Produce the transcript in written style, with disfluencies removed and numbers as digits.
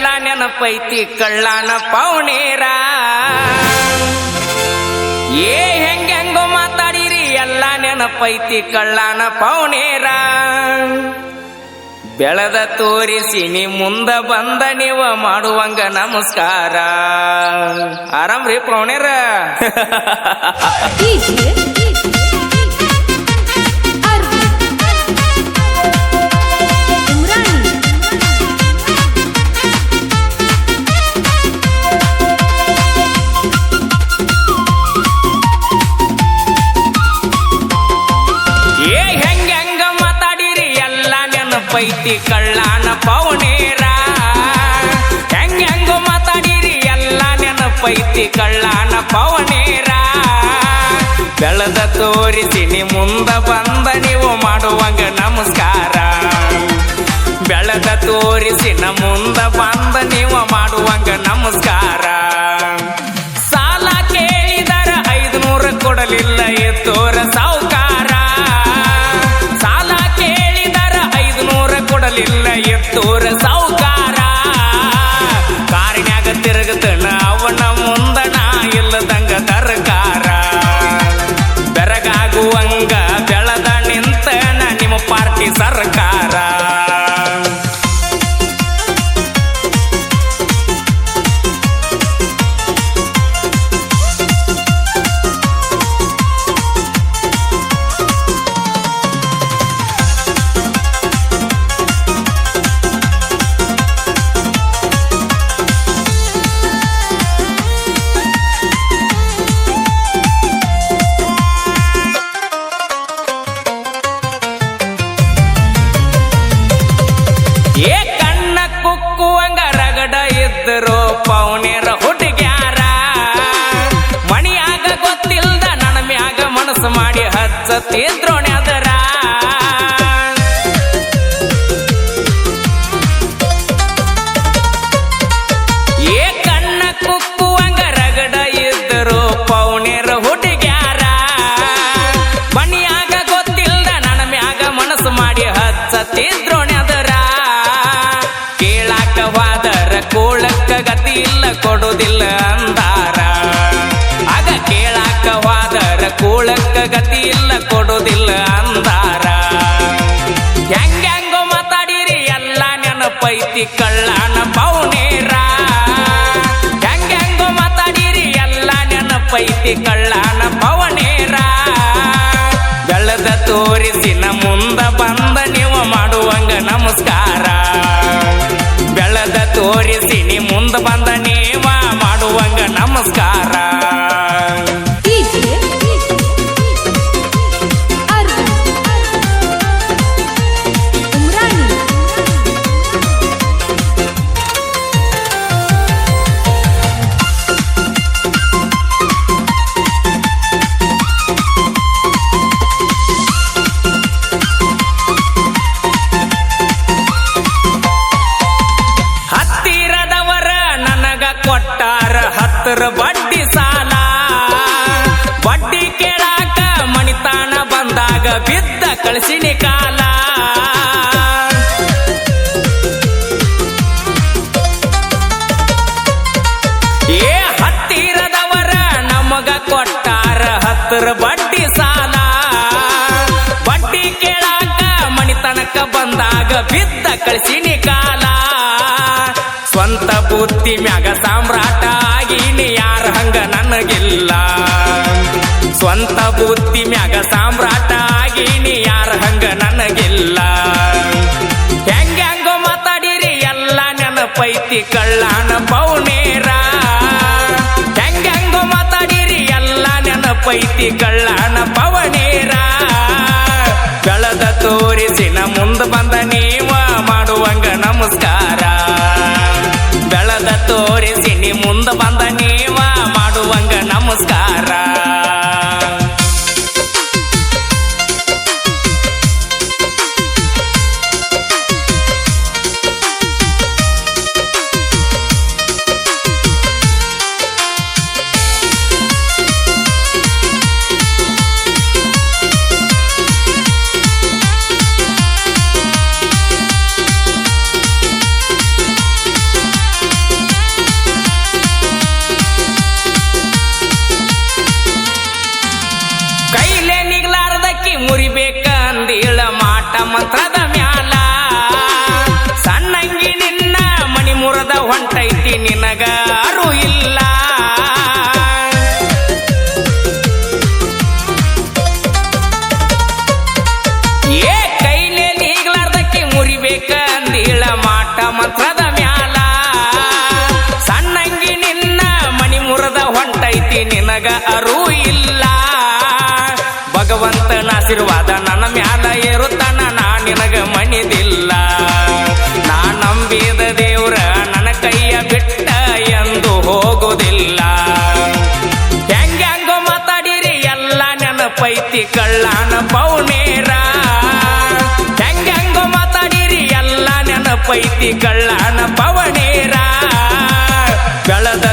ಎಲ್ಲ ನೆನಪೈತಿ ಕಳ್ಳಾನ ಪೌನೇರ ಹೆಂಗೋ ಮಾತಾಡಿರಿ ಎಲ್ಲ ನೆನಪೈತಿ ಕಳ್ಳಾನ ಪೌನೇರ ಬೆಳೆದ ತೋರಿಸಿ ನೀ ಮುಂದ ಬಂದ ನೀವ ಮಾಡುವಂಗ ನಮಸ್ಕಾರ ಆರಾಮ್ರಿ ಪೌನೇರ ಪೈತಿ ಕಳ್ಳಾನ ಪೌನೇರ ಹೆಂಗೋ ಮಾತಾಡಿರಿ ಎಲ್ಲ ನೆನಪೈತಿ ಕಳ್ಳಾನ ಪೌನೇರ ಬೆಳೆದ ತೋರಿಸಿ ನೀ ಮುಂದ ಬಂದ ನೀವು ಮಾಡುವಂಗ ನಮಸ್ಕಾರ ಬೆಳೆದ ತೋರಿಸಿ ನ ಮುಂದ ಬಂದ ನೀವು ಮಾಡುವಂಗ ನಮಸ್ಕಾರ ಸಾಲ ಕೇಳಿದರ 500 ಕೊಡಲಿಲ್ಲ ಎದ್ದೋರ ಸಾವುಕಾರ ಕೊಡಲಿಲ್ಲ ಎತ್ತೂರ ಸಾವುಕಾರ ಕಾರಿನ್ಯಾಗ ತಿರುಗತನ ಅವನ ಮುಂದಣ ಇಲ್ಲದಂಗ ತರಕಾರ ಬೆರಗಾಗುವಂಗ ಬೆಳೆದ ನಿಂತನ ನಿಮ್ಮ ಪಾರ್ಟಿ ಸರ್ಕಾರ ಕಣ್ಣ ಕುಕ್ಕುವಂಗ ರಗಡ ಇದ್ದರು ಪೌನೇರ ಹುಡುಗ್ಯಾರ ಮಣಿಯಾಗ ಗೊತ್ತಿಲ್ದ ನನ್ನ ಮ್ಯಾಗ ಮನಸ್ಸು ಮಾಡಿ ಹಚ್ಚತಿದ್ರೋಣ್ಯಾದರ ಕಣ್ಣ ಕುಕ್ಕುವಂಗ ರಗಡ ಇದ್ದರು ಪೌನೇರ ಹುಡುಗ್ಯಾರ ಮಣಿಯಾಗ ಗೊತ್ತಿಲ್ದ ನನ್ನ ಮ್ಯಾಗ ಮನಸ್ಸು ಮಾಡಿ ಹಚ್ಚತಿದ್ರೋಣ್ಯಾದರ ಕೇಳಾಕವಾದರ ಕೋಳಕ್ಕ ಗತಿ ಇಲ್ಲ ಕೊಡುವುದಿಲ್ಲ ಅಂದಾರ ಆಗ ಕೇಳಾಕವಾದರ ಕೋಳಕ್ಕ ಗತಿ ಇಲ್ಲ ಕೊಡುವುದಿಲ್ಲ ಅಂದಾರ ಹೆಂಗೋ ಮಾತಾಡಿರಿ ಎಲ್ಲ ನೆನಪೈತಿ ಕಳ್ಳಾನ ಪೌನೇರ ಹೆಂಗೋ ಮಾತಾಡಿರಿ ಎಲ್ಲ ನೆನಪೈತಿ ಕಳ್ಳಾನ ಪೌನೇರ ಬೆಳೆದ ತೋರಿಸಿ ನ ಮುಂದ ಬಂದ ನೀವು ಮಾಡುವಂಗ ನಮಸ್ಕಾರ ಬೆಳೆದ ತೋರಿಸಿ ನೀ ಮುಂದ ಬಂದ ನೀವ ಮಾಡುವಂಗ ನಮಸ್ಕಾರ ಕೊಟ್ಟಾರ 10 ಬಡ್ಡಿ ಸಾಲ ಬಡ್ಡಿ ಕೇಳಾಕ ಮಣಿತಾನ ಬಂದಾಗ ಬಿದ್ದ ಕಳಿಸಿನಿ ಕಾಲ ಹತ್ತಿರದವರ ನಮಗ ಕೊಟ್ಟಾರ 10 ಬಡ್ಡಿ ಸಾಲ ಬಡ್ಡಿ ಕೇಳಾಕ ಮಣಿತನಕ ಬಂದಾಗ ಬಿದ್ದ ಕಳಿಸಿನಿ ಕಾಲ ಸ್ವಂತ ಬುದ್ಧಿ ಮ್ಯಾಗ ಸಾಮ್ರಾಟ ಆಗೀನಿ ಯಾರ ಹಂಗ ನನಗಿಲ್ಲ ಸ್ವಂತ ಬುದ್ಧಿ ಮ್ಯಾಗ ಸಾಮ್ರಾಟ ಆಗೀನಿ ಯಾರ ಹಂಗ ನನಗಿಲ್ಲ ಹೆಂಗೋ ಮಾತಾಡಿರಿ ಎಲ್ಲ ನೆನಪೈತಿ ಕಳ್ಳಾನ ಪೌನೇರ ಹೆಂಗೋ ಮಾತಾಡಿರಿ ಎಲ್ಲ ನೆನಪೈತಿ ಕಳ್ಳಾನ ಪೌನೇರ ಬೆಳೆದ ತೋರಿಸಿ ನ ಮುಂದ ಬಂದ ನೀವ ಮಾಡುವಂಗ ನಮಸ್ಕಾರ ಬೆಳೆದ ತೋರಿಸಿ ನೀ ಮುಂದ ಬಂದ ನೀವ ಮಾಡುವಂಗ ನಮಸ್ಕಾರ ಗೆಳತಿ ನಿನಗ ಅರೂ ಇಲ್ಲ. ಭಗವಂತನ ಆಶೀರ್ವಾದ ನನ್ನ ಮ್ಯಾಲ ಇರುತ್ತಾನ, ನಾ ನಿನಗ ಮಣಿದಿಲ್ಲ. ನಾ ನಂಬಿದ ದೇವ್ರ ನನ್ನ ಕೈಯ ಬಿಟ್ಟ ಎಂದು ಹೋಗುವುದಿಲ್ಲ. ಹೆಂಗ್ಯಾಂಗೋ ಮಾತಾಡಿರಿ ಎಲ್ಲ ನೆನಪೈತಿ ಕಳ್ಳಾನ ಪೌನೇರ. ಹೆಂಗ್ಯಾಂಗೋ ಮಾತಾಡಿರಿ ಎಲ್ಲ ನೆನಪೈತಿ ಕಳ್ಳಾನ ಪವನೇರ. ಬೆಳದ